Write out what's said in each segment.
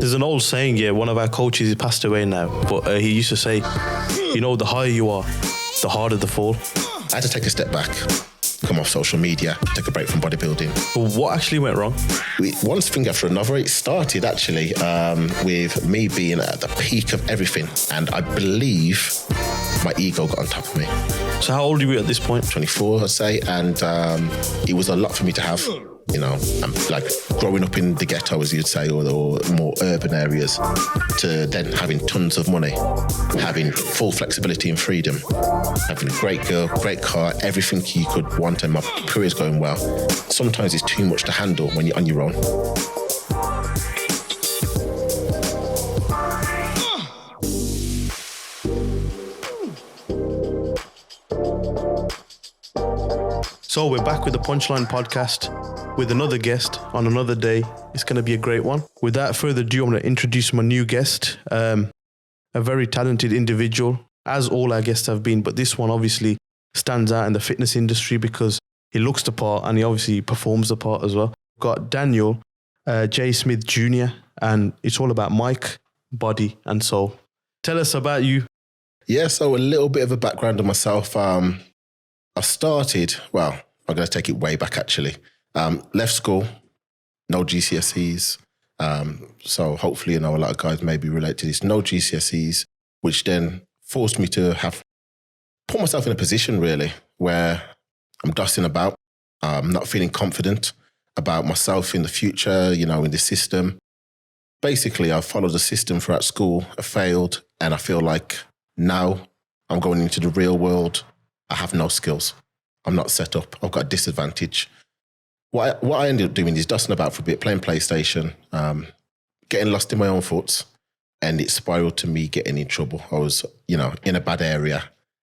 There's an old saying, yeah, one of our coaches, he passed away now, but he used to say, you know, the higher you are, the harder the fall. I had to take a step back, come off social media, take a break from bodybuilding. But what actually went wrong? One thing after another. It started actually with me being at the peak of everything. And I believe my ego got on top of me. So how old are you at this point? 24, I'd say. And it was a lot for me to have. You know, like growing up in the ghetto, as you'd say, or more urban areas, to then having tons of money, having full flexibility and freedom, having a great girl, great car, everything you could want, and my career's going well. Sometimes it's too much to handle when you're on your own. So we're back with the Punchline podcast with another guest on another day. It's going to be a great one. Without further ado, I'm going to introduce my new guest, a very talented individual, as all our guests have been. But this one obviously stands out in the fitness industry because he looks the part and he obviously performs the part as well. We've got Daniel J. Smith Jr. and it's all about Mike, body and soul. Tell us about you. Yeah, so a little bit of a background on myself. I started, well, I'm going to take it way back actually. Left school, no GCSEs. So hopefully, you know, a lot of guys maybe relate to this. No GCSEs, which then forced me to put myself in a position really where I'm dusting about. I'm not feeling confident about myself in the future, you know, in the system. Basically, I followed the system throughout school. I failed. And I feel like now I'm going into the real world. I have no skills. I'm not set up. I've got a disadvantage. What I ended up doing is dusting about for a bit, playing PlayStation, getting lost in my own thoughts, and it spiraled to me getting in trouble. I was, you know, in a bad area,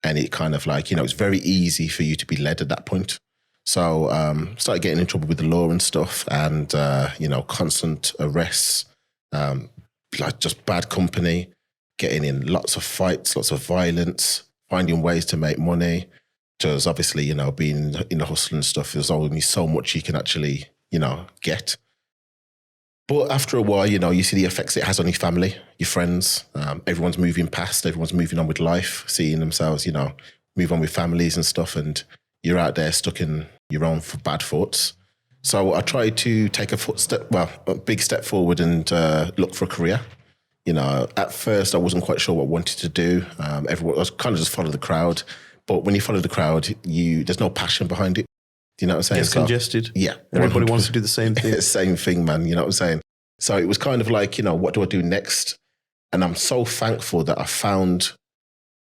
and it kind of like, you know, it's very easy for you to be led at that point. So started getting in trouble with the law and stuff, and, you know, constant arrests, like just bad company, getting in lots of fights, lots of violence, finding ways to make money. Because obviously, you know, being in the hustle and stuff, there's only so much you can actually, you know, get. But after a while, you know, you see the effects it has on your family, your friends. Everyone's moving past, everyone's moving on with life, seeing themselves, you know, move on with families and stuff. And you're out there stuck in your own bad thoughts. So I tried to take a big step forward and look for a career. You know, at first I wasn't quite sure what I wanted to do. I was kind of just follow the crowd. But when you follow the crowd, there's no passion behind it. Do you know what I'm saying? It's congested. Yeah. Everybody wants to do the same thing. Same thing, man. You know what I'm saying? So it was kind of like, you know, what do I do next? And I'm so thankful that I found,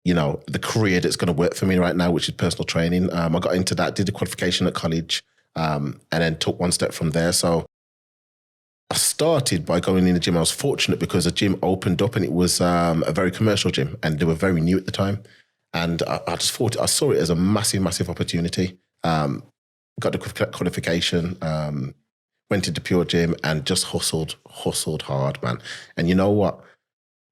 you know, the career that's going to work for me right now, which is personal training. I got into that, did the qualification at college, and then took one step from there. So I started by going in the gym. I was fortunate because the gym opened up and it was a very commercial gym and they were very new at the time. And I saw it as a massive, massive opportunity. Got the qualification, went into pure gym and just hustled hard, man. And you know what?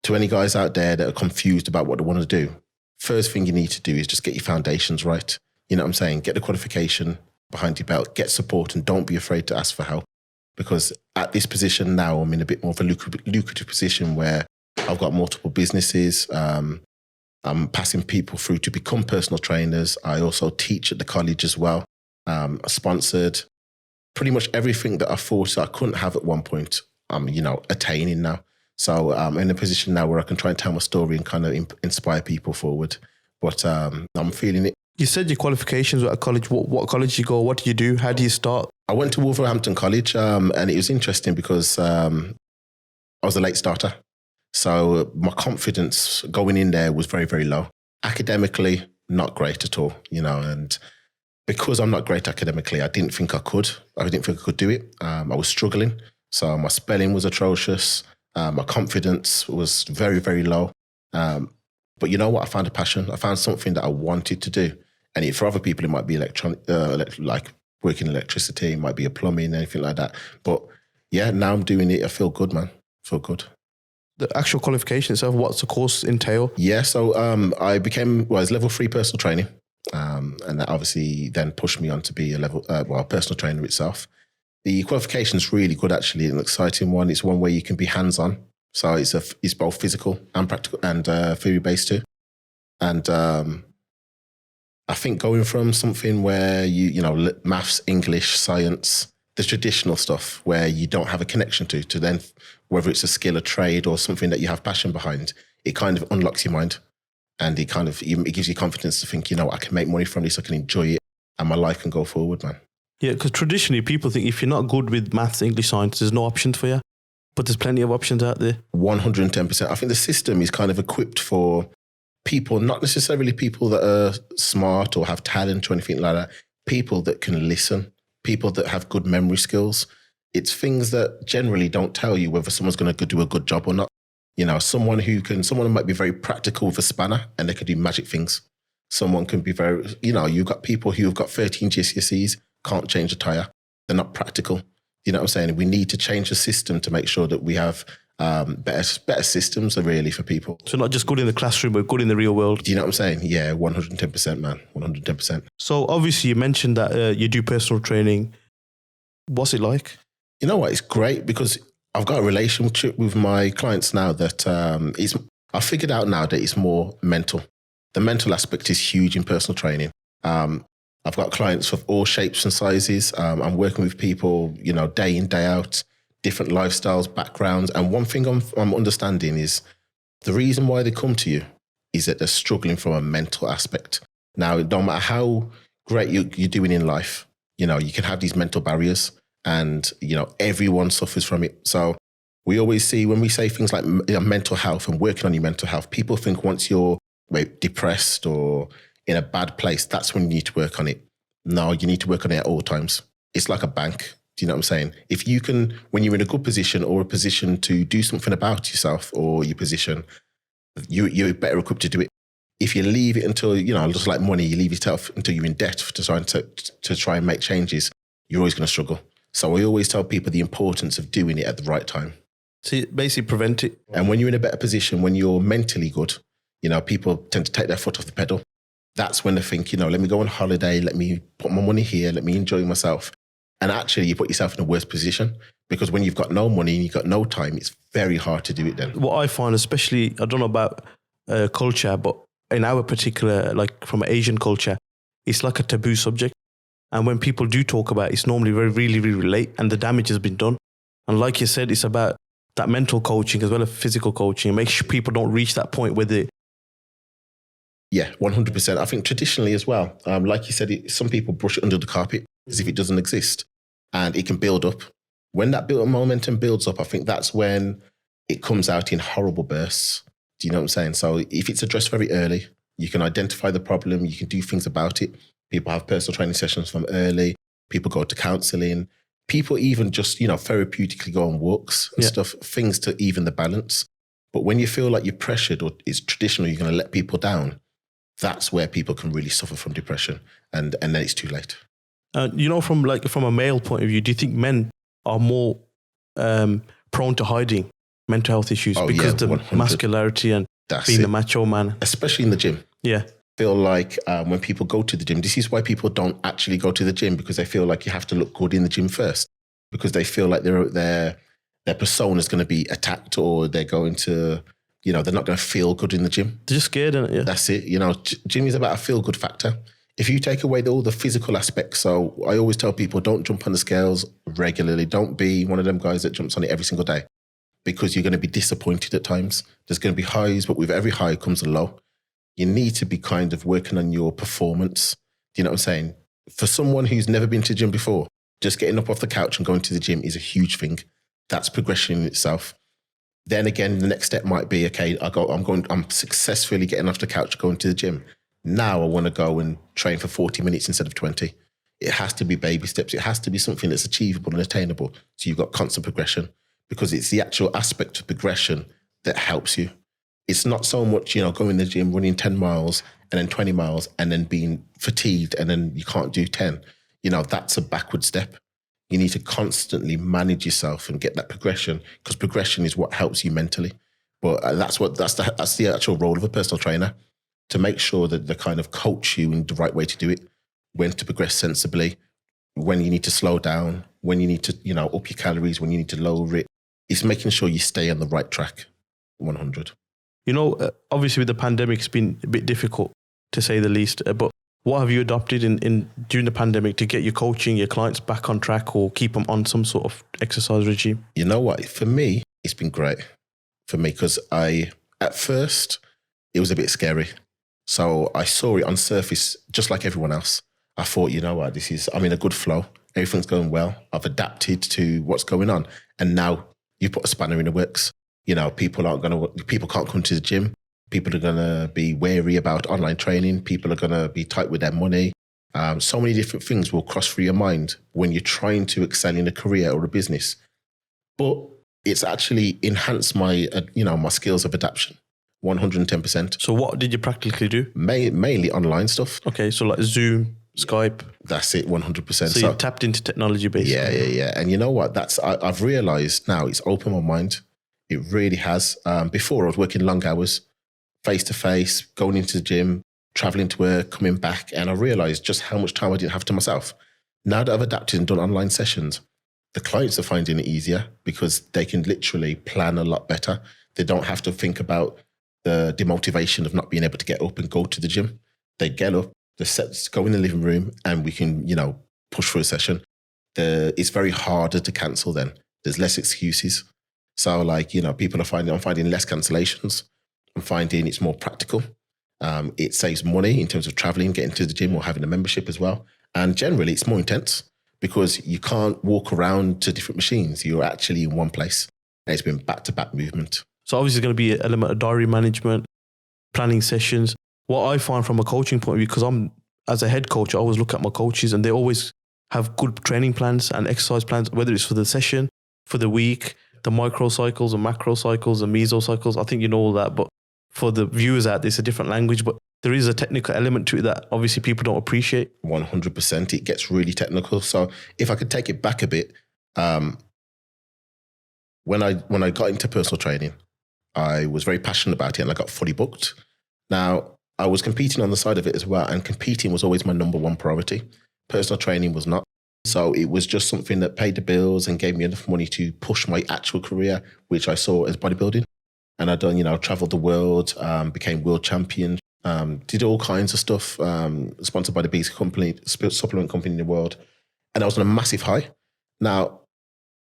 To any guys out there that are confused about what they want to do, first thing you need to do is just get your foundations right. You know what I'm saying? Get the qualification behind your belt, get support, and don't be afraid to ask for help. Because at this position now, I'm in a bit more of a lucrative position where I've got multiple businesses. I'm passing people through to become personal trainers. I also teach at the college as well. Sponsored. Pretty much everything that I thought I couldn't have at one point, I'm, you know, attaining now. So I'm in a position now where I can try and tell my story and kind of inspire people forward. But I'm feeling it. You said your qualifications were at college. What college did you go? What do you do? How do you start? I went to Wolverhampton College, and it was interesting because I was a late starter. So my confidence going in there was very, very low. Academically, not great at all, you know, and because I'm not great academically, I didn't think I could. I didn't think I could do it. I was struggling. So my spelling was atrocious. My confidence was very, very low. But you know what? I found a passion. I found something that I wanted to do. And for other people, it might be like working electricity, it might be a plumbing, anything like that. But yeah, now I'm doing it. I feel good, man. I feel good. The actual qualification itself, what's the course entail? Yeah, so I was level 3 personal training. And that obviously then pushed me on to be a personal trainer itself. The qualification is really good, actually, an exciting one. It's one where you can be hands-on. So it's both physical and practical and theory-based too. And I think going from something where you know, maths, English, science, the traditional stuff where you don't have a connection to then whether it's a skill, a trade, or something that you have passion behind, it kind of unlocks your mind. And it gives you confidence to think, you know, I can make money from this, I can enjoy it, and my life can go forward, man. Yeah, because traditionally people think if you're not good with maths, English, science, there's no options for you. But there's plenty of options out there. 110%. I think the system is kind of equipped for people, not necessarily people that are smart or have talent or anything like that, people that can listen, people that have good memory skills. It's things that generally don't tell you whether someone's going to do a good job or not. You know, someone might be very practical with a spanner and they can do magic things. Someone can be very, you know, you've got people who've got 13 GCSEs, can't change a tyre. They're not practical. You know what I'm saying? We need to change the system to make sure that we have better systems really for people. So not just good in the classroom, but good in the real world. Do you know what I'm saying? Yeah, 110%, man. 110%. So obviously you mentioned that you do personal training. What's it like? You know what? It's great because I've got a relationship with my clients now that I figured out now that it's more mental. The mental aspect is huge in personal training. I've got clients of all shapes and sizes. I'm working with people, you know, day in, day out, different lifestyles, backgrounds. And one thing I'm understanding is the reason why they come to you is that they're struggling from a mental aspect. Now, no matter how great you're doing in life, you know, you can have these mental barriers and, you know, everyone suffers from it. So we always see when we say things like mental health and working on your mental health, people think once you're depressed or in a bad place, that's when you need to work on it. No, you need to work on it at all times. It's like a bank. Do you know what I'm saying? If you can, when you're in a good position or a position to do something about yourself or your position, you're better equipped to do it. If you leave it until, you know, just like money, you leave yourself until you're in debt to try and make changes, you're always going to struggle. So I always tell people the importance of doing it at the right time. So basically prevent it. And when you're in a better position, when you're mentally good, you know, people tend to take their foot off the pedal. That's when they think, you know, let me go on holiday, let me put my money here, let me enjoy myself. And actually you put yourself in a worse position because when you've got no money and you've got no time, it's very hard to do it then. What I find, especially, I don't know about culture, but in our particular, like from Asian culture, it's like a taboo subject. And when people do talk about it, it's normally really, really late and the damage has been done. And like you said, it's about that mental coaching as well as physical coaching. Make sure people don't reach that point where they... Yeah, 100%. I think traditionally as well, like you said, some people brush it under the carpet as if it doesn't exist and it can build up. When that momentum builds up, I think that's when it comes out in horrible bursts. Do you know what I'm saying? So if it's addressed very early, you can identify the problem, you can do things about it. People have personal training sessions from early, people go to counselling, people even just, you know, therapeutically go on walks and stuff, things to even the balance. But when you feel like you're pressured or it's traditional, you're going to let people down, that's where people can really suffer from depression. And then it's too late. You know, from a male point of view, do you think men are more prone to hiding mental health issues because the 100. Muscularity and being the macho man? Especially in the gym. Yeah. I feel like when people go to the gym, this is why people don't actually go to the gym, because they feel like you have to look good in the gym first, because they feel like their persona is going to be attacked or they're going to, you know, they're not going to feel good in the gym. They're just scared, isn't it? Yeah. That's it. You know, gym is about a feel-good factor. If you take away all the physical aspects, so I always tell people, don't jump on the scales regularly. Don't be one of them guys that jumps on it every single day, because you're going to be disappointed at times. There's going to be highs, but with every high comes a low. You need to be kind of working on your performance. Do you know what I'm saying? For someone who's never been to the gym before, just getting up off the couch and going to the gym is a huge thing. That's progression in itself. Then again, the next step might be, okay, I'm successfully getting off the couch, going to the gym. Now I want to go and train for 40 minutes instead of 20. It has to be baby steps. It has to be something that's achievable and attainable. So you've got constant progression, because it's the actual aspect of progression that helps you. It's not so much, you know, going to the gym, running 10 miles and then 20 miles and then being fatigued and then you can't do 10. You know, that's a backward step. You need to constantly manage yourself and get that progression, because progression is what helps you mentally. But that's the actual role of a personal trainer, to make sure that they kind of coach you in the right way to do it, when to progress sensibly, when you need to slow down, when you need to, up your calories, when you need to lower it. It's making sure you stay on the right track, 100. Obviously with the pandemic, it's been a bit difficult to say the least, but what have you adopted in during the pandemic to get your coaching, your clients back on track or keep them on some sort of exercise regime? You know what? For me, it's been great for me because at first, it was a bit scary. So I saw it on surface, just like everyone else. I thought, you know what, I'm in a good flow. Everything's going well. I've adapted to what's going on. And now you put a spanner in the works. People can't come to the gym. People are going to be wary about online training. People are going to be tight with their money. So many different things will cross through your mind when you're trying to excel in a career or a business. But it's actually enhanced my skills of adaptation, 110%. So what did you practically do? Mainly online stuff. Okay, so like Zoom, Skype. That's it, 100%. So you tapped into technology basically. Yeah. And you know what? I've realized now it's opened my mind. It really has. Before I was working long hours, face to face, going into the gym, traveling to work, coming back. And I realized just how much time I didn't have to myself. Now that I've adapted and done online sessions, the clients are finding it easier because they can literally plan a lot better. They don't have to think about the demotivation of not being able to get up and go to the gym. They get up, go in the living room and we can, push for a session. It's very harder to cancel then. There's less excuses. So I'm finding less cancellations. I'm finding it's more practical. It saves money in terms of traveling, getting to the gym or having a membership as well. And generally it's more intense because you can't walk around to different machines. You're actually in one place and it's been back-to-back movement. So obviously it's going to be an element of diary management, planning sessions. What I find from a coaching point of view, because as a head coach, I always look at my coaches and they always have good training plans and exercise plans, whether it's for the session, for the week, the micro cycles and macro cycles and meso cycles. I think you know all that, but for the viewers out there, it's a different language, but there is a technical element to it that obviously people don't appreciate. 100%. It gets really technical. So if I could take it back a bit, when I got into personal training, I was very passionate about it and I got fully booked. Now, I was competing on the side of it as well, and competing was always my number one priority. Personal training was not. So it was just something that paid the bills and gave me enough money to push my actual career, which I saw as bodybuilding. And I'd done, traveled the world, became world champion, did all kinds of stuff, sponsored by the biggest supplement company in the world. And I was on a massive high. Now,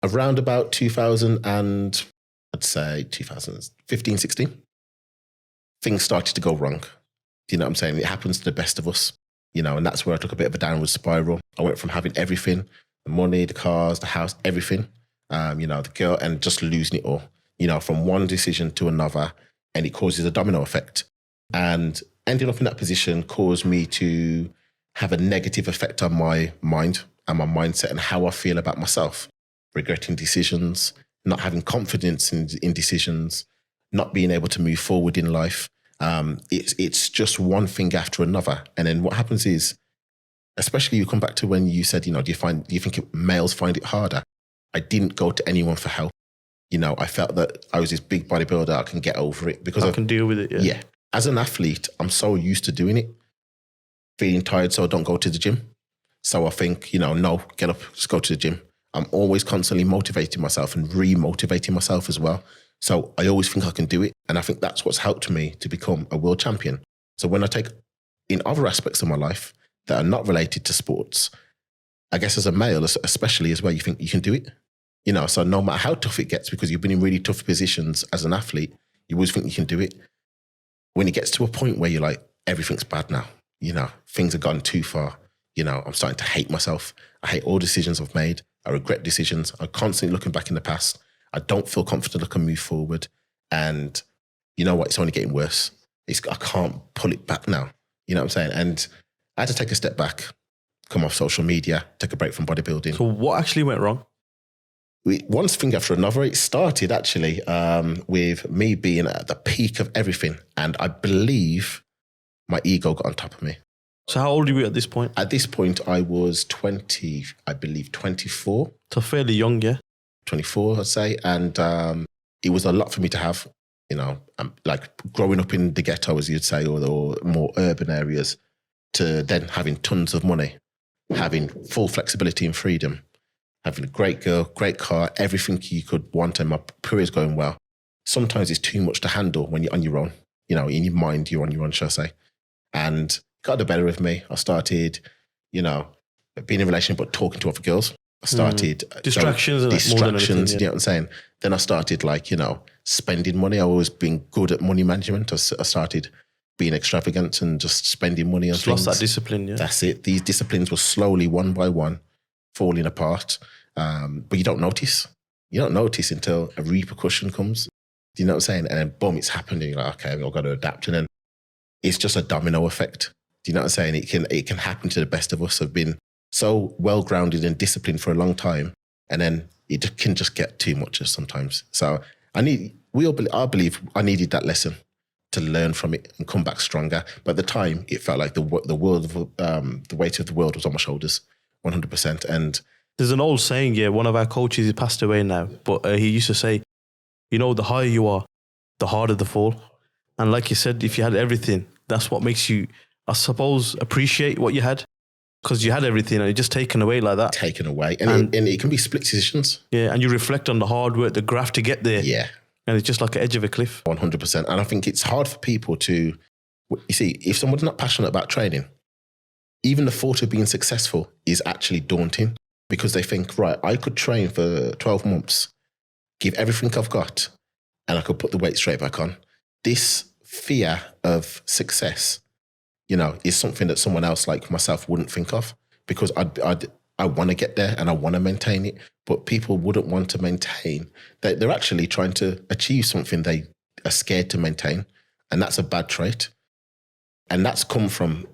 around about 2015, 16, things started to go wrong. You know what I'm saying? It happens to the best of us, and that's where I took a bit of a downward spiral. I went from having everything, the money, the cars, the house, everything, the girl, and just losing it all, from one decision to another, and it causes a domino effect. And ending up in that position caused me to have a negative effect on my mind and my mindset and how I feel about myself, regretting decisions, not having confidence in decisions, not being able to move forward in life. It's just one thing after another. And then what happens is, especially you come back to when you said, do you think males find it harder? I didn't go to anyone for help. I felt that I was this big bodybuilder. I can get over it because I can deal with it. Yeah. As an athlete, I'm so used to doing it, feeling tired, so I don't go to the gym. So I think, no, get up, just go to the gym. I'm always constantly motivating myself and re-motivating myself as well. So I always think I can do it. And I think that's what's helped me to become a world champion. So when I take in other aspects of my life that are not related to sports, I guess as a male, especially as well, you think you can do it. So no matter how tough it gets, because you've been in really tough positions as an athlete, you always think you can do it. When it gets to a point where you're like, everything's bad now, things have gone too far, I'm starting to hate myself. I hate all decisions I've made. I regret decisions. I'm constantly looking back in the past. I don't feel confident I can move forward. And you know what? It's only getting worse. I can't pull it back now. You know what I'm saying? And I had to take a step back, come off social media, take a break from bodybuilding. So what actually went wrong? One thing after another. It started actually with me being at the peak of everything. And I believe my ego got on top of me. So how old are you at this point? At this point, I was 24. So fairly young, yeah? 24, I'd say. And it was a lot for me to have, like growing up in the ghetto, as you'd say, or more urban areas, to then having tons of money. having full flexibility and freedom, having a great girl, great car, everything you could want, and my career's going well. Sometimes it's too much to handle when you're on your own. You know, in your mind, you're on your own, shall I say. And got the better of me. I started, you know, being in a relationship, but talking to other girls. I started distractions, more than anything, yeah. You know what I'm saying? Then I started, like, you know, spending money. I've always been good at money management. I started being extravagant and just spending money on just things. Lost that discipline, yeah. That's it. These disciplines were slowly, one by one, falling apart. But you don't notice. You don't notice until a repercussion comes. Do you know what I'm saying? And then boom, it's happening. You're like, okay, I've got to adapt. And then it's just a domino effect. Do you know what I'm saying? It can happen to the best of us. I've been so well grounded and disciplined for a long time, and then it can just get too much sometimes. So I believe I needed that lesson to learn from it and come back stronger. But at the time, it felt like the weight of the world was on my shoulders, 100%. And there's an old saying, yeah. One of our coaches, he passed away now, but he used to say, you know, the higher you are, the harder the fall. And like you said, if you had everything, that's what makes you, I suppose, appreciate what you had, because you had everything and it's just taken away like that. Taken away. And it can be split decisions. Yeah, and you reflect on the hard work, the graft to get there. Yeah. And it's just like an edge of a cliff. 100%. And I think it's hard for people to, you see, if someone's not passionate about training, even the thought of being successful is actually daunting, because they think, right, I could train for 12 months, give everything I've got, and I could put the weight straight back on. This fear of success, you know, is something that someone else like myself wouldn't think of, because I want to get there and I want to maintain it, but people wouldn't want to maintain. They're actually trying to achieve something they are scared to maintain, and that's a bad trait. And that's come from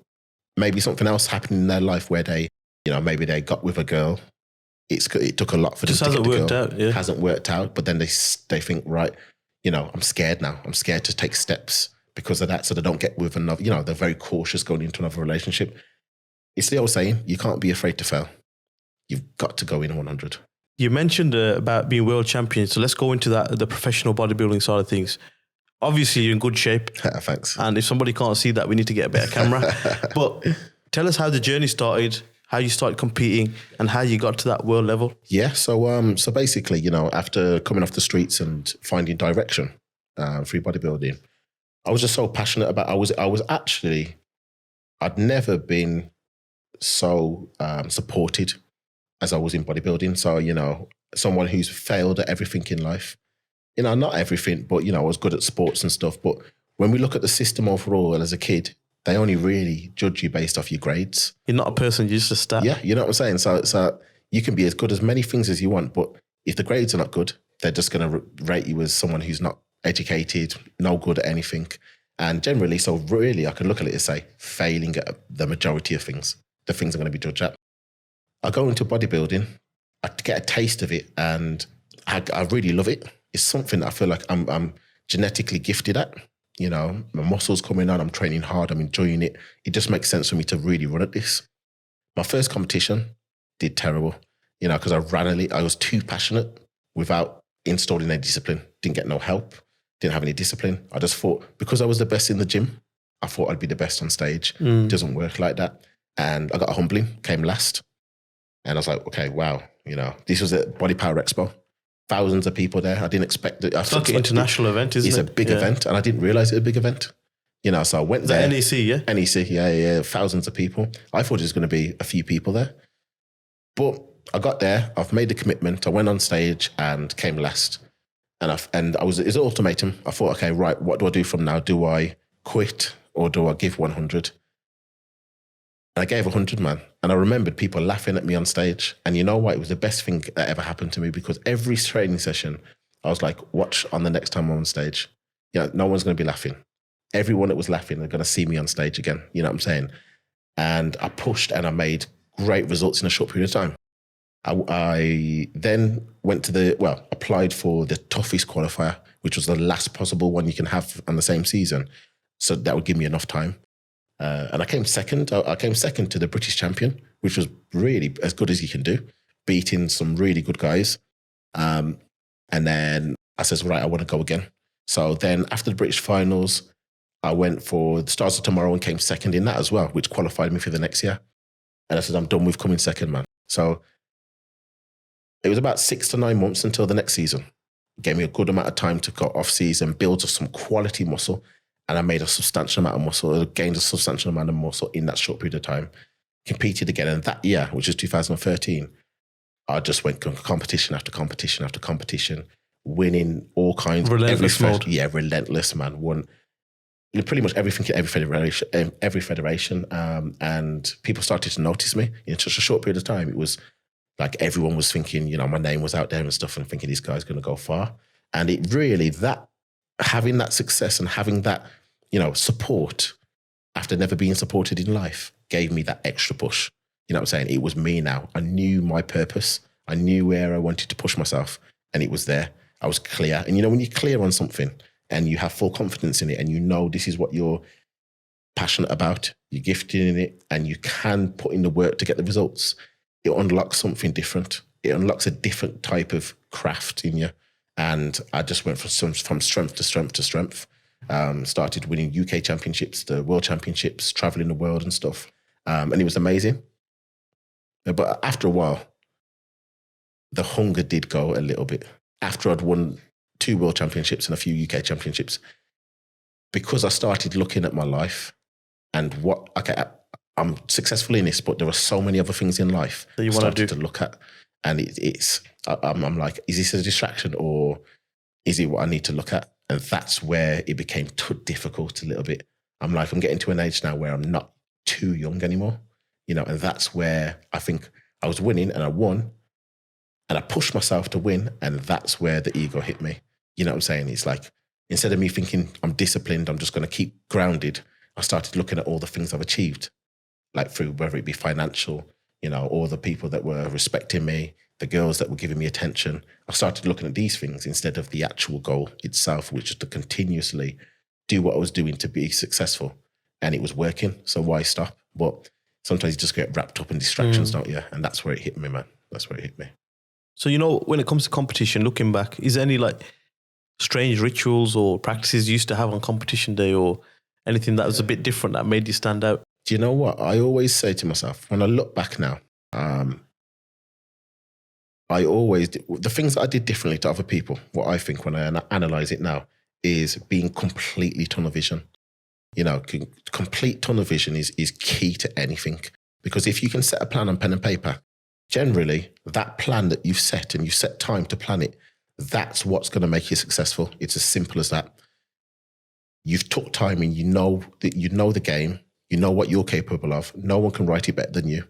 maybe something else happening in their life where they, you know, maybe they got with a girl. It took a lot for them to get the girl. Hasn't worked out, yeah. Hasn't worked out, but then they think, right, you know, I'm scared now. I'm scared to take steps because of that, so they don't get with another, you know, they're very cautious going into another relationship. It's the old saying, you can't be afraid to fail. You've got to go in 100. You mentioned about being world champion, so let's go into that, the professional bodybuilding side of things. Obviously, you're in good shape. Thanks. And if somebody can't see that, we need to get a better camera. But tell us how the journey started, how you started competing, and how you got to that world level. Yeah, so basically, you know, after coming off the streets and finding direction through bodybuilding, I was just so passionate about. I'd never been so supported as I was in bodybuilding. So, you know, someone who's failed at everything in life. You know, not everything, but, you know, I was good at sports and stuff. But when we look at the system overall as a kid, they only really judge you based off your grades. You're not a person, you're just a stat. Yeah, you know what I'm saying? So you can be as good as many things as you want, but if the grades are not good, they're just going to rate you as someone who's not educated, no good at anything. And generally, so really, I can look at it and say, failing at the majority of things, the things I'm going to be judged at. I go into bodybuilding, I get a taste of it, and I really love it. It's something that I feel like I'm genetically gifted at. You know, my muscles coming on, I'm training hard, I'm enjoying it. It just makes sense for me to really run at this. My first competition did terrible, you know, because I was too passionate without installing any discipline. Didn't get no help, didn't have any discipline. I just thought, because I was the best in the gym, I thought I'd be the best on stage. It doesn't work like that. And I got a humbling, came last. And I was like, okay, wow, you know, this was at Body Power Expo. Thousands of people there. I didn't expect it. That's an international event, isn't it? It's a big event, and I didn't realize it was a big event. You know, so I went there. NEC, yeah? NEC, yeah. Thousands of people. I thought it was going to be a few people there. But I got there, I've made the commitment, I went on stage and came last. It's an ultimatum. I thought, okay, right, what do I do from now? Do I quit or do I give 100? And I gave 100, man. And I remembered people laughing at me on stage. And you know what? It was the best thing that ever happened to me, because every training session, I was like, watch on the next time I'm on stage. You know, no one's going to be laughing. Everyone that was laughing, they're going to see me on stage again. You know what I'm saying? And I pushed and I made great results in a short period of time. I then applied for the toughest qualifier, which was the last possible one you can have on the same season. So that would give me enough time. And I came second. I came second to the British champion, which was really as good as you can do, beating some really good guys. And then I says, right, I want to go again. So then after the British finals, I went for the Stars of Tomorrow and came second in that as well, which qualified me for the next year. And I said, I'm done with coming second, man. So it was about 6 to 9 months until the next season. It gave me a good amount of time to go off season, build some quality muscle. And I made a substantial amount of muscle, gained a substantial amount of muscle in that short period of time. Competed again. And that year, which is 2013, I just went competition after competition after competition, winning all kinds. Relentless mode. Yeah, relentless, man. Won pretty much everything in every federation. And people started to notice me in such a short period of time. It was like everyone was thinking, you know, my name was out there and stuff, and thinking this guy's going to go far. And it really, having that success and having that, you know, support after never being supported in life gave me that extra push. You know what I'm saying? It was me now. I knew my purpose. I knew where I wanted to push myself, and it was there. I was clear. And you know, when you're clear on something and you have full confidence in it and you know this is what you're passionate about, you're gifted in it, and you can put in the work to get the results, it unlocks something different. It unlocks a different type of craft in you. And I just went from strength to strength to strength. Started winning UK championships, the world championships, traveling the world and stuff. And it was amazing. But after a while, the hunger did go a little bit. After I'd won 2 world championships and a few UK championships, because I started looking at my life and I'm successful in this, but there are so many other things in life that you want to look at. And I'm like, is this a distraction or is it what I need to look at? And that's where it became difficult a little bit. I'm getting to an age now where I'm not too young anymore, you know, and that's where I think I was winning and I won and I pushed myself to win. And that's where the ego hit me. You know what I'm saying? It's like, instead of me thinking I'm disciplined, I'm just going to keep grounded, I started looking at all the things I've achieved, like through whether it be financial, you know, all the people that were respecting me, the girls that were giving me attention. I started looking at these things instead of the actual goal itself, which is to continuously do what I was doing to be successful. And it was working. So why stop? But sometimes you just get wrapped up in distractions, don't you? And that's where it hit me, man. That's where it hit me. So, you know, when it comes to competition, looking back, is there any like strange rituals or practices you used to have on competition day or anything that was a bit different that made you stand out? Do you know what? I always say to myself, when I look back now, the things that I did differently to other people, what I think when I analyze it now, is being completely tunnel vision. You know, complete tunnel vision is key to anything. Because if you can set a plan on pen and paper, generally that plan that you've set and you set time to plan it, that's what's going to make you successful. It's as simple as that. You've took time and you know the game, you know what you're capable of. No one can write it better than you.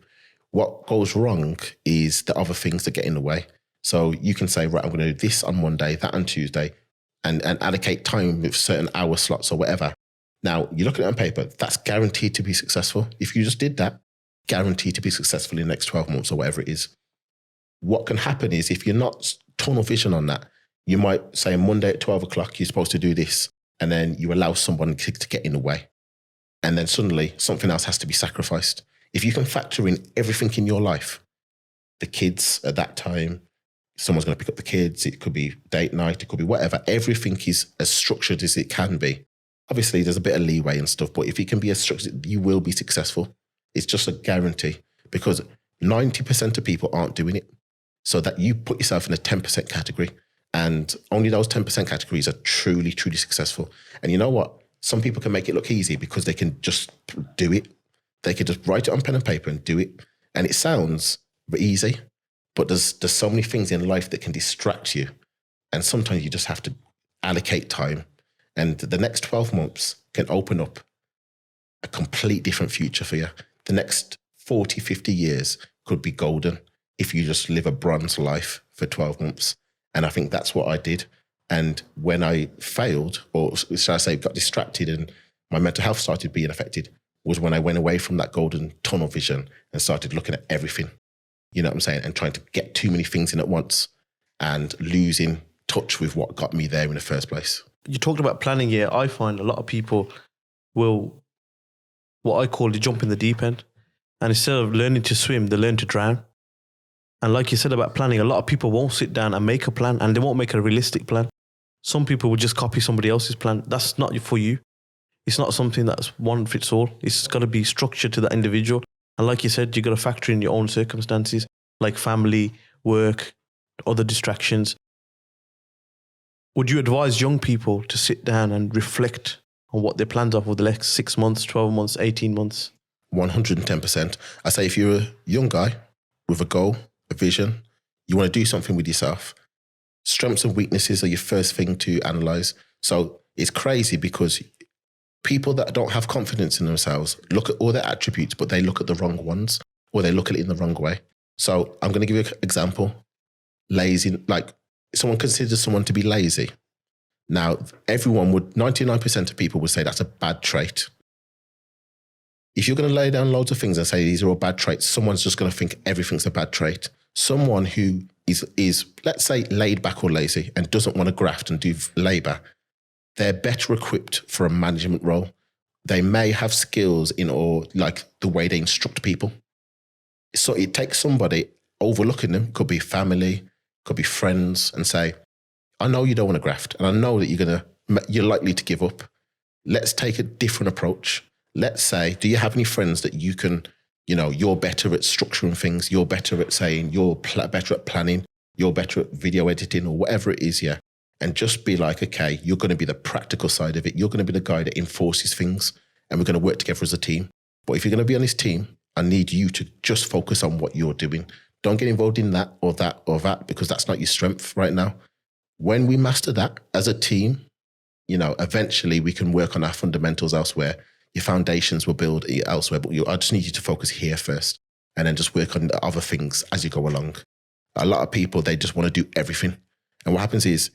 What goes wrong is the other things that get in the way. So you can say, right, I'm going to do this on Monday, that on Tuesday, and allocate time with certain hour slots or whatever. Now, you look at it on paper, that's guaranteed to be successful. If you just did that, guaranteed to be successful in the next 12 months or whatever it is. What can happen is if you're not tunnel vision on that, you might say Monday at 12 o'clock, you're supposed to do this, and then you allow someone to get in the way. And then suddenly something else has to be sacrificed. If you can factor in everything in your life, the kids at that time, someone's going to pick up the kids, it could be date night, it could be whatever. Everything is as structured as it can be. Obviously, there's a bit of leeway and stuff, but if it can be as structured, you will be successful. It's just a guarantee because 90% of people aren't doing it. So that you put yourself in a 10% category and only those 10% categories are truly, truly successful. And you know what? Some people can make it look easy because they can just do it. They could just write it on pen and paper and do it. And it sounds easy, but there's so many things in life that can distract you. And sometimes you just have to allocate time. And the next 12 months can open up a complete different future for you. The next 40, 50 years could be golden if you just live a bronze life for 12 months. And I think that's what I did. And when I failed, or should I say got distracted and my mental health started being affected, was when I went away from that golden tunnel vision and started looking at everything, you know what I'm saying, and trying to get too many things in at once and losing touch with what got me there in the first place. You talked about planning here. I find a lot of people will, what I call, jump in the deep end. And instead of learning to swim, they learn to drown. And like you said about planning, a lot of people won't sit down and make a plan, and they won't make a realistic plan. Some people will just copy somebody else's plan. That's not for you. It's not something that's one fits all. It's got to be structured to that individual. And like you said, you got to factor in your own circumstances, like family, work, other distractions. Would you advise young people to sit down and reflect on what their plans are for the next 6 months, 12 months, 18 months? 110%. I say if you're a young guy with a goal, a vision, you want to do something with yourself, strengths and weaknesses are your first thing to analyze. So it's crazy because people that don't have confidence in themselves look at all their attributes, but they look at the wrong ones, or they look at it in the wrong way. So I'm going to give you an example. Lazy, like someone considers someone to be lazy. Now, 99% of people would say that's a bad trait. If you're going to lay down loads of things and say these are all bad traits, someone's just going to think everything's a bad trait. Someone who is, let's say, laid back or lazy and doesn't want to graft and do labor, they're better equipped for a management role. They may have skills in or like the way they instruct people. So it takes somebody overlooking them, could be family, could be friends, and say, I know you don't want to graft, and I know that you're likely to give up. Let's take a different approach. Let's say, do you have any friends that you can, you're better at structuring things, you're better at saying, you're better at planning, you're better at video editing or whatever it is, yeah? And just be like, okay, you're going to be the practical side of it. You're going to be the guy that enforces things, and we're going to work together as a team. But if you're going to be on this team, I need you to just focus on what you're doing. Don't get involved in that or that or that, because that's not your strength right now. When we master that as a team, eventually we can work on our fundamentals elsewhere. Your foundations will build elsewhere, but I just need you to focus here first and then just work on the other things as you go along. A lot of people, they just want to do everything. And what happens is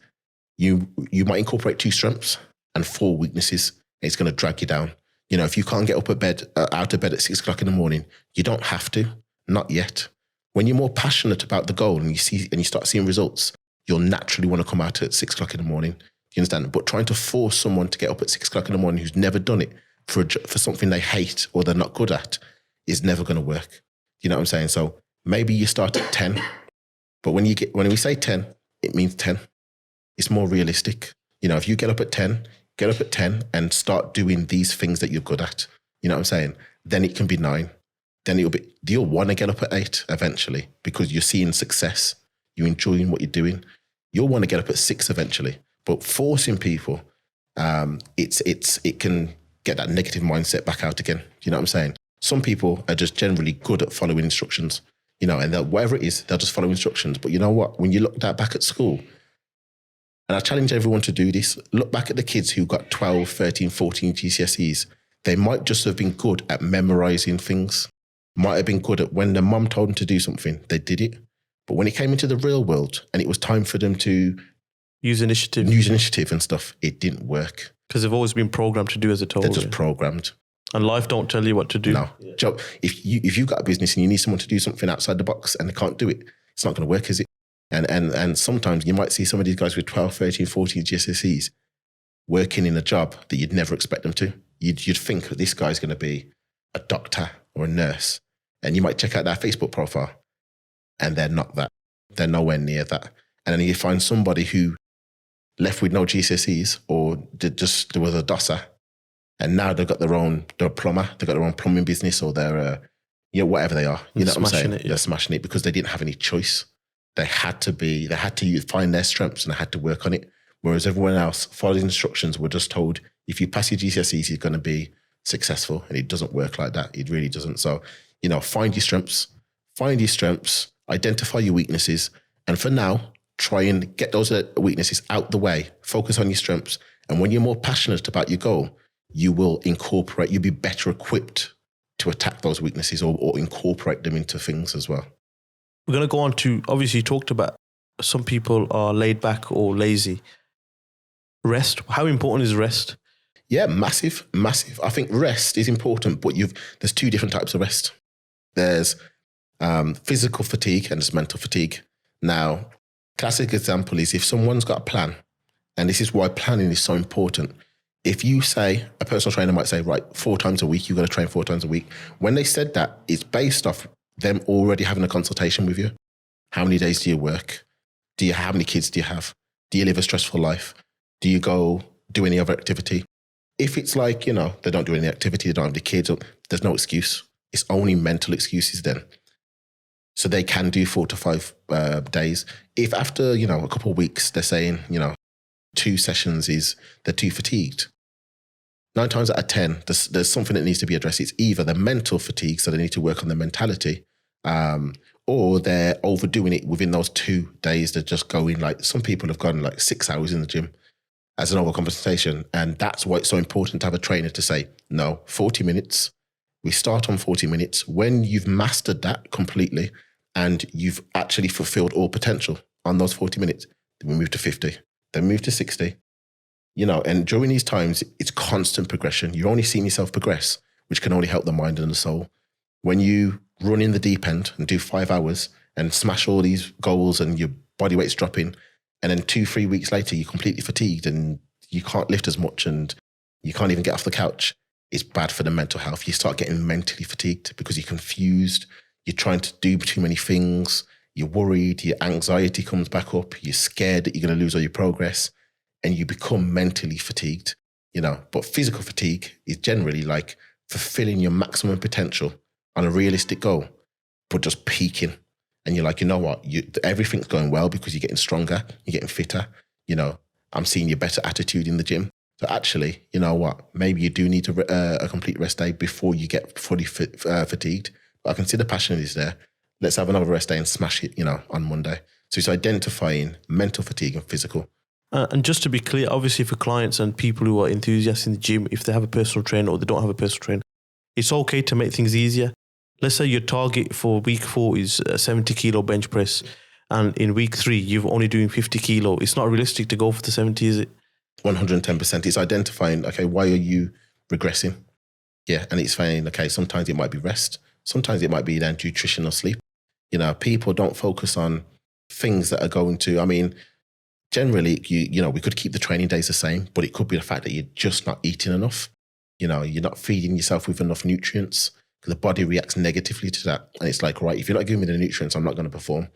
you might incorporate 2 strengths and 4 weaknesses. It's going to drag you down. If you can't get up out of bed at 6 o'clock in the morning, you don't have to, not yet. When you're more passionate about the goal and you start seeing results, you'll naturally want to come out at 6 o'clock in the morning. Do you understand? But trying to force someone to get up at 6 o'clock in the morning who's never done it for something they hate or they're not good at is never going to work. You know what I'm saying? So maybe you start at 10, but when we say 10, it means 10. It's more realistic. If you get up at 10 and start doing these things that you're good at, you know what I'm saying? Then it can be 9. Then you'll want to get up at 8 eventually because you're seeing success. You're enjoying what you're doing. You'll want to get up at 6 eventually. But forcing people, it can get that negative mindset back out again. You know what I'm saying? Some people are just generally good at following instructions, and whatever it is, they'll just follow instructions. But you know what? When you look back at school, and I challenge everyone to do this, look back at the kids who got 12, 13, 14 GCSEs. They might just have been good at memorizing things. Might have been good at when their mum told them to do something, they did it. But when it came into the real world and it was time for them to use initiative and stuff, it didn't work. Because they've always been programmed to do as they're told. They're just programmed. And life don't tell you what to do. No. Yeah. Joe, if you've got a business and you need someone to do something outside the box and they can't do it, it's not going to work, is it? And sometimes you might see some of these guys with 12, 13, 14 GCSEs working in a job that you'd never expect them to. You'd think that this guy's going to be a doctor or a nurse. And you might check out their Facebook profile and they're not that. They're nowhere near that. And then you find somebody who left with no GCSEs or there was a DOSer, and now they're a plumber, they've got their own plumbing business, or they're, whatever they are. You know what I'm saying? They're smashing it because they didn't have any choice. They had to find their strengths and they had to work on it. Whereas everyone else, following instructions, were just told, if you pass your GCSEs, you're going to be successful. And it doesn't work like that. It really doesn't. So, find your strengths, identify your weaknesses. And for now, try and get those weaknesses out the way. Focus on your strengths. And when you're more passionate about your goal, you'll be better equipped to attack those weaknesses or incorporate them into things as well. We're going to go on to, obviously you talked about some people are laid back or lazy. Rest. How important is rest? Yeah, massive. I think rest is important, but there's 2 different types of rest. There's physical fatigue and there's mental fatigue. Now, classic example is if someone's got a plan, and this is why planning is so important. If you say, a personal trainer might say, right, 4 times a week, you've got to train 4 times a week. When they said that, it's based off them already having a consultation with you. How many days do you work? How many kids do you have? Do you live a stressful life? Do you go do any other activity? If it's like, they don't do any activity, they don't have the kids, there's no excuse. It's only mental excuses then. So they can do 4 to 5 days. If after, a couple of weeks, they're saying, 2 sessions they're too fatigued. 9 times out of 10, there's something that needs to be addressed. It's either the mental fatigue, so they need to work on their mentality, or they're overdoing it within those 2 days. They're just going some people have gone 6 hours in the gym as an overcompensation. And that's why it's so important to have a trainer to say, no, 40 minutes. We start on 40 minutes. When you've mastered that completely and you've actually fulfilled all potential on those 40 minutes, then we move to 50, then move to 60. And during these times, it's constant progression. You're only seeing yourself progress, which can only help the mind and the soul. When you run in the deep end and do 5 hours and smash all these goals and your body weight's dropping, and then 2-3 weeks later, you're completely fatigued and you can't lift as much and you can't even get off the couch, it's bad for the mental health. You start getting mentally fatigued because you're confused. You're trying to do too many things. You're worried. Your anxiety comes back up. You're scared that you're going to lose all your progress. And you become mentally fatigued, But physical fatigue is generally fulfilling your maximum potential on a realistic goal, but just peaking. And you're like, you know what? Everything's going well because you're getting stronger, you're getting fitter. I'm seeing your better attitude in the gym. So actually, you know what? Maybe you do need a complete rest day before you get fully fatigued. But I can see the passion is there. Let's have another rest day and smash it, on Monday. So it's identifying mental fatigue and physical. And just to be clear, obviously for clients and people who are enthusiasts in the gym, if they have a personal trainer or they don't have a personal trainer, it's okay to make things easier. Let's say your target for week 4 is a 70 kilo bench press, and in week 3, you're only doing 50 kilo. It's not realistic to go for the 70, is it? 110%. It's identifying, okay, why are you regressing? Yeah, and it's finding, okay, sometimes it might be rest. Sometimes it might be then nutrition or sleep. People don't focus on things that are going to, generally, we could keep the training days the same, but it could be the fact that you're just not eating enough. You're not feeding yourself with enough nutrients because the body reacts negatively to that. And it's like, right, if you're not giving me the nutrients, I'm not going to perform.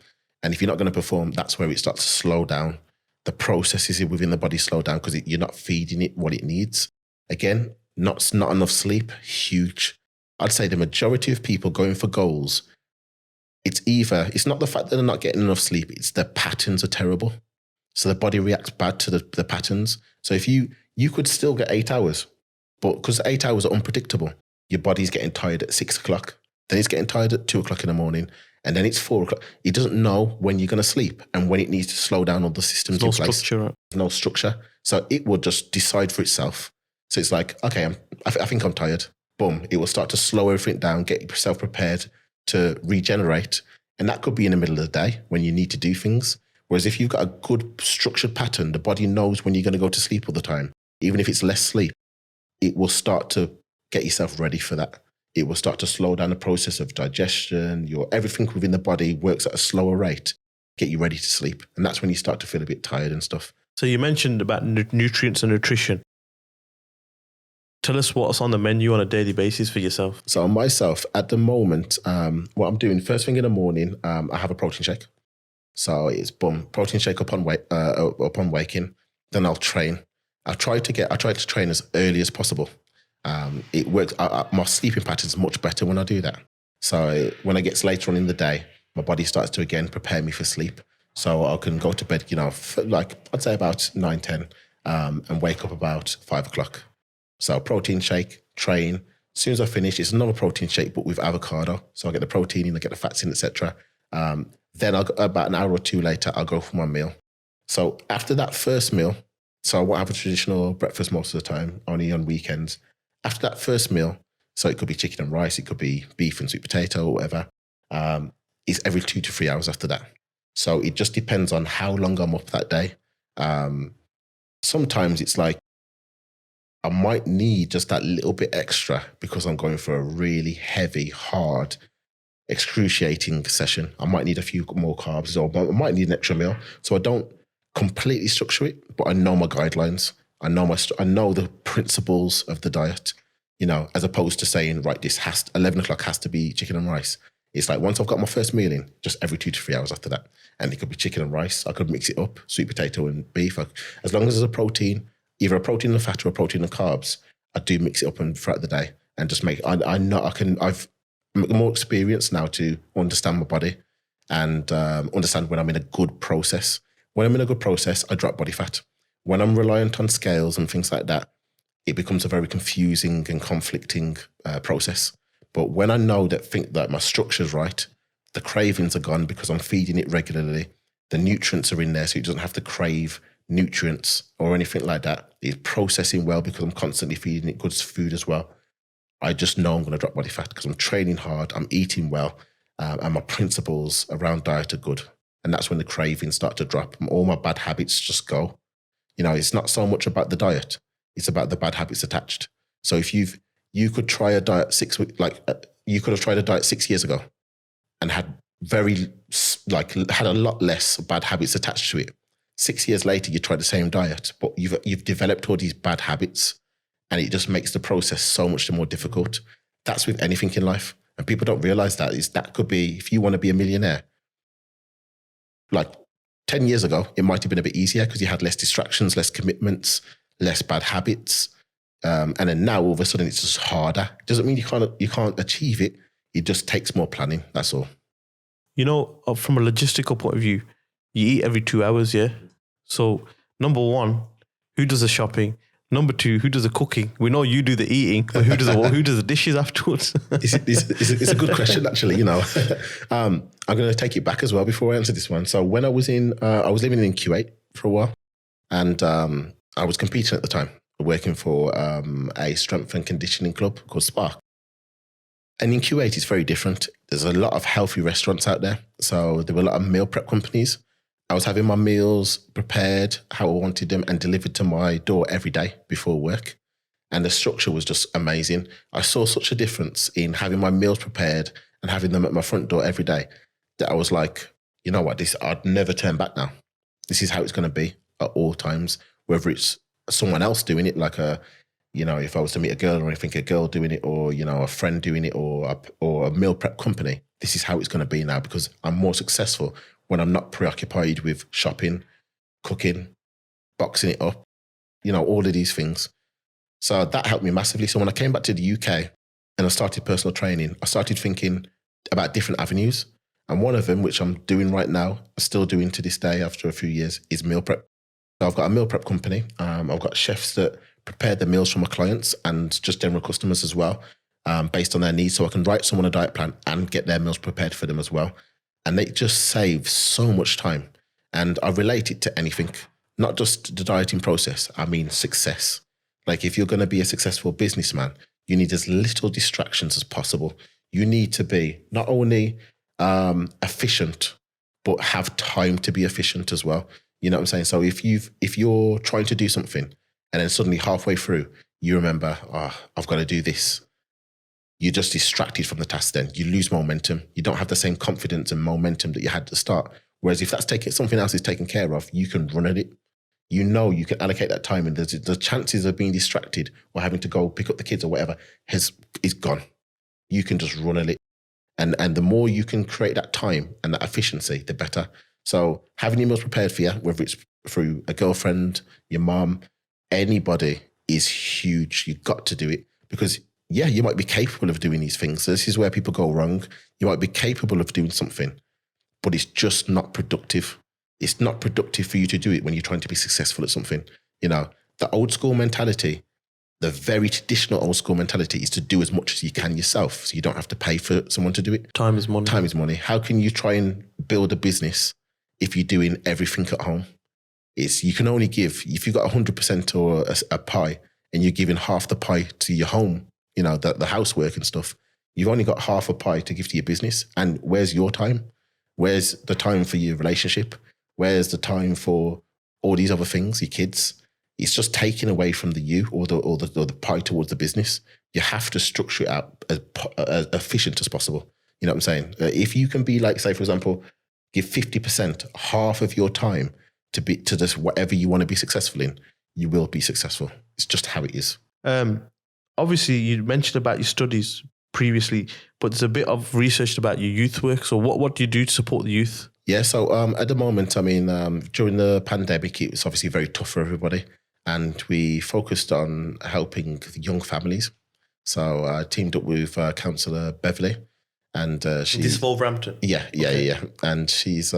And if you're not going to perform, that's where it starts to slow down. The processes within the body slow down because you're not feeding it what it needs. Again, not enough sleep, huge. I'd say the majority of people going for goals, it's not the fact that they're not getting enough sleep, it's their patterns are terrible. So the body reacts bad to the patterns. So if you could still get 8 hours, but because 8 hours are unpredictable, your body's getting tired at 6 o'clock, then it's getting tired at 2 o'clock in the morning, and then it's 4 o'clock. It doesn't know when you're going to sleep and when it needs to slow down all the systems in place. Structure. No structure. So it will just decide for itself. So it's like, okay, I think I'm tired. Boom. It will start to slow everything down, get yourself prepared to regenerate. And that could be in the middle of the day when you need to do things. Whereas if you've got a good structured pattern, the body knows when you're going to go to sleep all the time. Even if it's less sleep, it will start to get yourself ready for that. It will start to slow down the process of digestion. Everything within the body works at a slower rate, get you ready to sleep. And that's when you start to feel a bit tired and stuff. So you mentioned about nutrients and nutrition. Tell us what's on the menu on a daily basis for yourself. So myself, at the moment, what I'm doing, first thing in the morning, I have a protein shake. So it's protein shake upon waking. Then I'll train. I try to train as early as possible. It works. My sleeping pattern is much better when I do that. So when it gets later on in the day, my body starts to again prepare me for sleep. So I can go to bed, I'd say about 9, 10, and wake up about 5 o'clock. So protein shake, train. As soon as I finish, it's another protein shake, but with avocado. So I get the protein in, I get the fats in, etc. Then about an hour or 2 later, I'll go for my meal. So after that first meal, so I won't have a traditional breakfast most of the time, only on weekends. After that first meal, so it could be chicken and rice, it could be beef and sweet potato or whatever, it's every 2 to 3 hours after that. So it just depends on how long I'm up that day. Sometimes it's like I might need just that little bit extra because I'm going for a really heavy, hard, excruciating session. I might need a few more carbs, or I might need an extra meal. So I don't completely structure it, but I know my guidelines. I know the principles of the diet, as opposed to saying, right, 11 o'clock has to be chicken and rice. It's like once I've got my first meal in, just every 2 to 3 hours after that. And it could be chicken and rice. I could mix it up, sweet potato and beef. As long as there's a protein, either a protein and fat or a protein and carbs, I do mix it up and throughout the day and just make, I know I've more experience now to understand my body and understand when I'm in a good process. When I'm in a good process, I drop body fat. When I'm reliant on scales and things like that, it becomes a very confusing and conflicting process. But when I know that my structure's right, the cravings are gone because I'm feeding it regularly, the nutrients are in there so it doesn't have to crave nutrients or anything like that. It's processing well because I'm constantly feeding it good food as well. I just know I'm going to drop body fat because I'm training hard, I'm eating well, and my principles around diet are good. And that's when the cravings start to drop and all my bad habits just go. It's not so much about the diet. It's about the bad habits attached. So if you could try a diet 6 weeks, you could have tried a diet 6 years ago and had had a lot less bad habits attached to it. 6 years later, you try the same diet, but you've developed all these bad habits and it just makes the process so much more difficult. That's with anything in life. And people don't realize that could be, if you want to be a millionaire, like 10 years ago, it might have been a bit easier because you had less distractions, less commitments, less bad habits. And then now all of a sudden it's just harder. It doesn't mean you can't achieve it. It just takes more planning. That's all. From a logistical point of view, you eat every 2 hours, yeah? So number one, who does the shopping? Number two, who does the cooking? We know you do the eating, but who does the dishes afterwards? It's a good question, actually. I'm going to take it back as well before I answer this one. So when I was living in Kuwait for a while, and I was competing at the time, working for a strength and conditioning club called Spark. And in Kuwait, it's very different. There's a lot of healthy restaurants out there. So there were a lot of meal prep companies. I was having my meals prepared how I wanted them and delivered to my door every day before work. And the structure was just amazing. I saw such a difference in having my meals prepared and having them at my front door every day that I was like, you know what, I'd never turn back now. This is how it's going to be at all times, whether it's someone else doing it, like if I was to meet a girl or anything, a girl doing it, or, a friend doing it, or a meal prep company, this is how it's going to be now because I'm more successful when I'm not preoccupied with shopping, cooking, boxing it up, all of these things. So that helped me massively. So when I came back to the UK and I started personal training, I started thinking about different avenues. And one of them, which I'm doing right now, I'm still doing to this day after a few years, is meal prep. So I've got a meal prep company. I've got chefs that prepare the meals for my clients and just general customers as well, based on their needs. So I can write someone a diet plan and get their meals prepared for them as well. And they just save so much time. And I relate it to anything, not just the dieting process. I mean, success. Like if you're going to be a successful businessman, you need as little distractions as possible. You need to be not only efficient, but have time to be efficient as well. You know what I'm saying? So if you're trying to do something and then suddenly halfway through, you remember, I've got to do this. You're just distracted from the task then. You lose momentum. You don't have the same confidence and momentum that you had at the start. Whereas if something else is taken care of, you can run at it. You can allocate that time and the chances of being distracted or having to go pick up the kids or whatever is gone. You can just run at it. And the more you can create that time and that efficiency, the better. So having your meals prepared for you, whether it's through a girlfriend, your mom, anybody, is huge. You've got to do it because, yeah, you might be capable of doing these things. So this is where people go wrong. You might be capable of doing something, but it's just not productive. It's not productive for you to do it when you're trying to be successful at something. The old school mentality, the very traditional old school mentality is to do as much as you can yourself so you don't have to pay for someone to do it. Time is money. Time is money. How can you try and build a business if you're doing everything at home? You can only give, if you've got 100% or a pie and you're giving half the pie to your home, the housework and stuff, you've only got half a pie to give to your business. And where's your time? Where's the time for your relationship? Where's the time for all these other things, your kids? It's just taken away from you or the pie towards the business. You have to structure it out as efficient as possible. You know what I'm saying? If you can be like, say, for example, give 50%, half of your time to this whatever you want to be successful in, you will be successful. It's just how it is. Obviously, you mentioned about your studies previously, but there's a bit of research about your youth work. So what do you do to support the youth? Yeah, so at the moment, during the pandemic, it was obviously very tough for everybody. And we focused on helping young families. So I teamed up with Councillor Beverley And this Wolverhampton. Yeah. And she's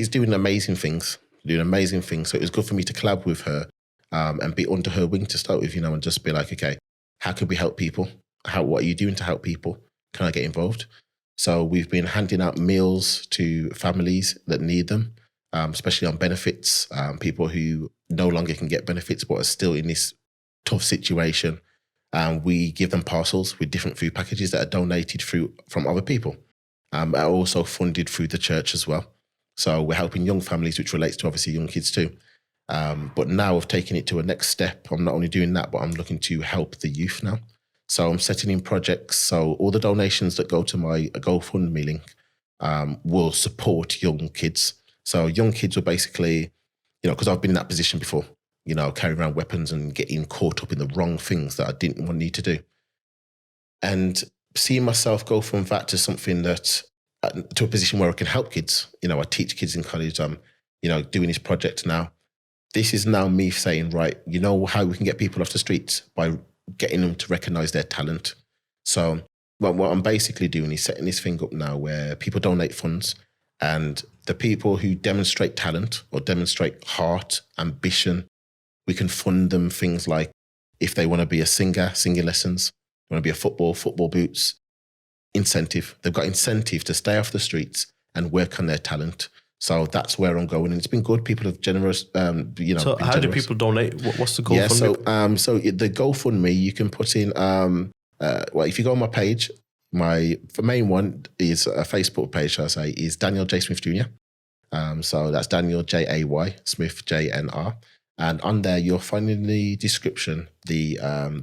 doing amazing things. So it was good for me to collab with her and be under her wing to start with, and just be like, okay, how can we help people? What are you doing to help people? Can I get involved? So we've been handing out meals to families that need them, especially on benefits, people who no longer can get benefits but are still in this tough situation. We give them parcels with different food packages that are donated from other people. Are also funded through the church as well. So we're helping young families, which relates to obviously young kids too. But now I've taken it to a next step. I'm not only doing that, but I'm looking to help the youth now. So I'm setting in projects. So all the donations that go to my GoFundMe link will support young kids. So young kids will basically, because I've been in that position before, carrying around weapons and getting caught up in the wrong things that I didn't want need to do. And seeing myself go from that to something that, to a position where I can help kids. I teach kids in college. I'm, doing this project now. This is now me saying, right, how we can get people off the streets by getting them to recognize their talent. So what I'm basically doing is setting this thing up now where people donate funds, and the people who demonstrate talent or demonstrate heart, ambition, we can fund them things like if they want to be a singer, singing lessons, want to be a football boots, incentive. They've got incentive to stay off the streets and work on their talent. So that's where I'm going, and it's been good. People have generous, So how do people donate? What's the GoFundMe? Yeah, so the GoFundMe you can put in. If you go on my page, the main one is a Facebook page. Shall I say is Daniel J Smith Jr. So that's Daniel Jay Smith JNR, and on there you'll find in the description the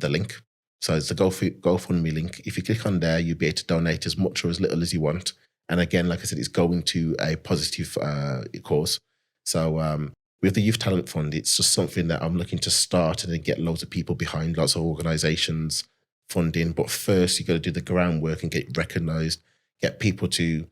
link. So it's the GoFundMe link. If you click on there, you'll be able to donate as much or as little as you want. And again, like I said, it's going to a positive cause. So with the Youth Talent Fund, it's just something that I'm looking to start and then get loads of people behind, lots of organisations funding. But first, you've got to do the groundwork and get recognised, get people to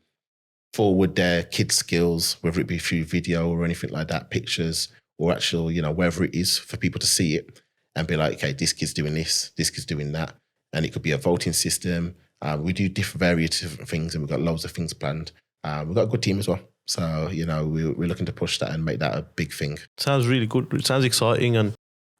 forward their kids' skills, whether it be through video or anything like that, pictures, or actual, wherever it is for people to see it and be like, okay, this kid's doing this kid's doing that. And it could be a voting system. We do various different things, and we've got loads of things planned. We've got a good team as well. So, we're looking to push that and make that a big thing. Sounds really good. It sounds exciting, and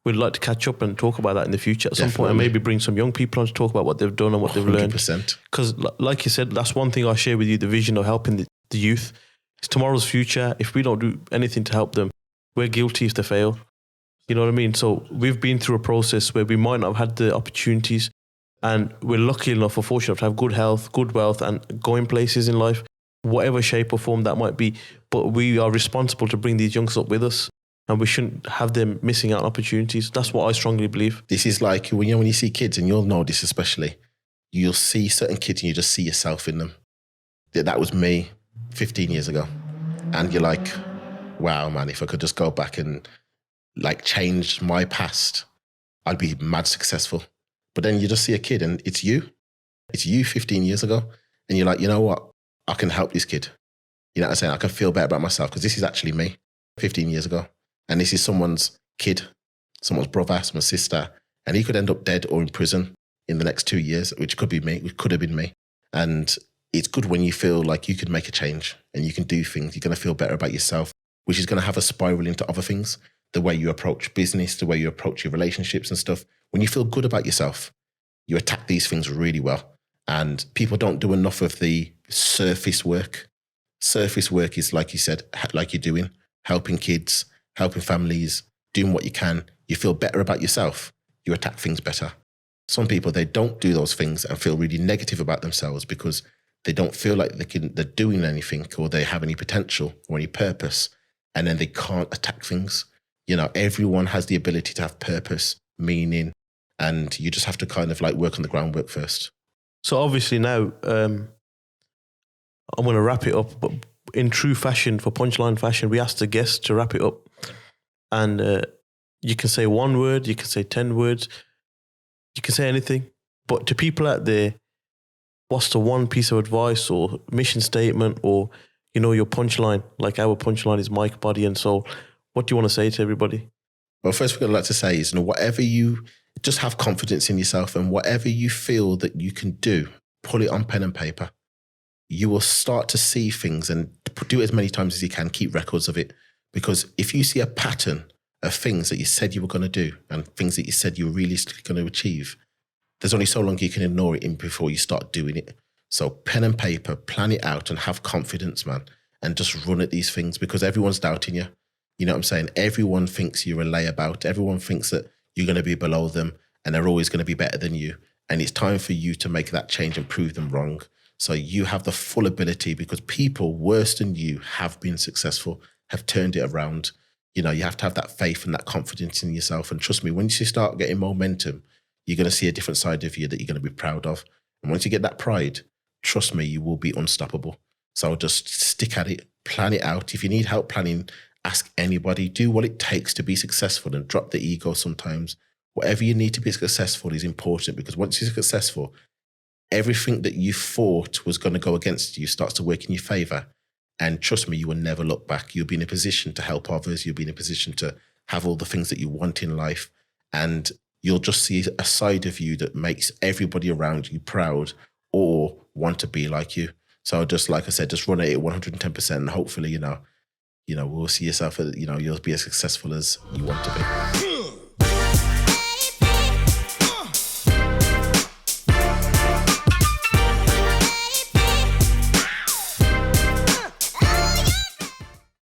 we'd like to catch up and talk about that in the future at some point, and maybe bring some young people on to talk about what they've done and what they've learned. 100%. Because like you said, that's one thing I share with you, the vision of helping the youth. It's tomorrow's future. If we don't do anything to help them, we're guilty if they fail. You know what I mean? So we've been through a process where we might not have had the opportunities, and we're lucky enough or fortunate to have good health, good wealth, and going places in life, whatever shape or form that might be. But we are responsible to bring these youngsters up with us, and we shouldn't have them missing out on opportunities. That's what I strongly believe. This is like when you see kids, and you'll know this especially, you'll see certain kids and you just see yourself in them. That was me 15 years ago. And you're like, wow, man, if I could just go back and change my past, I'd be mad successful. But then you just see a kid and it's you 15 years ago. And you're like, you know what? I can help this kid. You know what I'm saying? I can feel better about myself because this is actually me 15 years ago. And this is someone's kid, someone's brother, someone's sister. And he could end up dead or in prison in the next 2 years, which could be me, which could have been me. And it's good when you feel like you can make a change and you can do things. You're going to feel better about yourself, which is going to have a spiral into other things. The way you approach business, the way you approach your relationships and stuff. When you feel good about yourself, you attack these things really well. And people don't do enough of the surface work. Surface work is, like you said, like you're doing, helping kids, helping families, doing what you can. You feel better about yourself. You attack things better. Some people, they don't do those things and feel really negative about themselves because they don't feel like they're doing anything or they have any potential or any purpose. And then they can't attack things. Everyone has the ability to have purpose, meaning, and you just have to kind of work on the groundwork first. So obviously now, I'm going to wrap it up, but in true fashion, for Punchline fashion, we asked the guests to wrap it up. And you can say one word, you can say 10 words, you can say anything. But to people out there, what's the one piece of advice or mission statement or, your punchline? Like our punchline is Mike, Body and Soul. What do you want to say to everybody? Well, first thing I'd like to say is, whatever you just have confidence in yourself and whatever you feel that you can do, pull it on pen and paper. you will start to see things, and do it as many times as you can, keep records of it. Because if you see a pattern of things that you said you were going to do and things that you said you were realistically going to achieve, there's only so long you can ignore it in before you start doing it. So pen and paper, plan it out and have confidence, man, and just run at these things, because everyone's doubting you. You know what I'm saying? Everyone thinks you're a layabout. Everyone thinks that you're going to be below them and they're always going to be better than you. And it's time for you to make that change and prove them wrong. So you have the full ability, because people worse than you have been successful, have turned it around. You know, you have to have that faith and that confidence in yourself. And trust me, once you start getting momentum, you're going to see a different side of you that you're going to be proud of. And once you get that pride, trust me, you will be unstoppable. So just stick at it, plan it out. If you need help planning, ask anybody. Do what it takes to be successful and drop the ego sometimes. Whatever you need to be successful is important, because once you're successful, everything that you thought was going to go against you starts to work in your favor. And trust me, you will never look back. You'll be in a position to help others. You'll be in a position to have all the things that you want in life. And you'll just see a side of you that makes everybody around you proud or want to be like you. So just like I said, just run at it 110%. And hopefully, you know, we'll see yourself, you'll be as successful as you want to be.